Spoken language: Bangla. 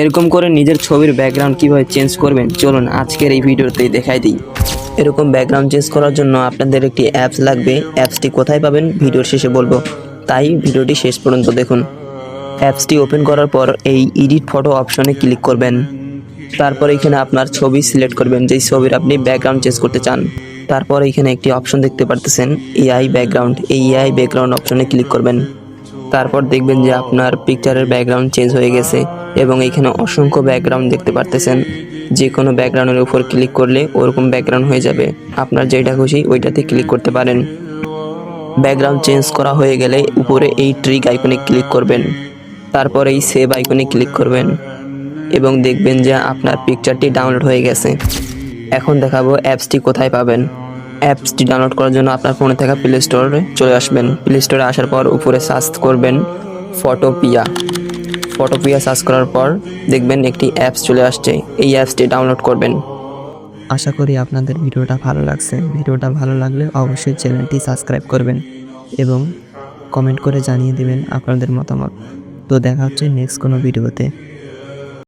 এরকম করে নিজের ছবির ব্যাকগ্রাউন্ড কিভাবে চেঞ্জ করবেন চলুন আজকের এই ভিডিওতেই দেখাই দিই। এরকম ব্যাকগ্রাউন্ড চেঞ্জ করার জন্য আপনাদের একটি অ্যাপস লাগবে। অ্যাপসটি কোথায় পাবেন ভিডিওর শেষে বলবো, তাই ভিডিওটি শেষ পর্যন্ত দেখুন। অ্যাপসটি ওপেন করার পর এই এডিট ফটো অপশনে ক্লিক করবেন। তারপর এখানে আপনার ছবি সিলেক্ট করবেন, যেই ছবির আপনি ব্যাকগ্রাউন্ড চেঞ্জ করতে চান। তারপর এখানে একটি অপশন দেখতে পারতেছেন এআই ব্যাকগ্রাউন্ড, এই এআই ব্যাকগ্রাউন্ড অপশনে ক্লিক করবেন। তারপর দেখবেন যে আপনার পিকচারের ব্যাকগ্রাউন্ড চেঞ্জ হয়ে গেছে এবং এখানে অসংখ্য ব্যাকগ্রাউন্ড দেখতে পারতেছেন। যে কোনো ব্যাকগ্রাউন্ডের উপর ক্লিক করলে ওরকম ব্যাকগ্রাউন্ড হয়ে যাবে। আপনার যেটা খুশি ওইটাতে ক্লিক করতে পারেন। ব্যাকগ্রাউন্ড চেঞ্জ করা হয়ে গেলে উপরে এই ট্রিক আইকনে ক্লিক করবেন। তারপর এই সেভ আইকনে ক্লিক করবেন এবং দেখবেন যে আপনার পিকচারটি ডাউনলোড হয়ে গেছে। এখন দেখাবো অ্যাপসটি কোথায় পাবেন। অ্যাপসটি ডাউনলোড করার জন্য আপনার ফোনে থাকা প্লে স্টোরে চলে আসবেন। প্লে স্টোরে আসার পর উপরে সার্চ করবেন ফটোপিয়া। ফটোপিয়া সার্চ করার পর দেখবেন একটি অ্যাপস চলে আসছে, এই অ্যাপসটি ডাউনলোড করবেন। আশা করি আপনাদের ভিডিওটা ভালো লাগছে। ভিডিওটা ভালো লাগলে অবশ্যই চ্যানেলটি সাবস্ক্রাইব করবেন এবং কমেন্ট করে জানিয়ে দেবেন আপনাদের মতামত। তো দেখা হচ্ছে নেক্সট কোনো ভিডিওতে।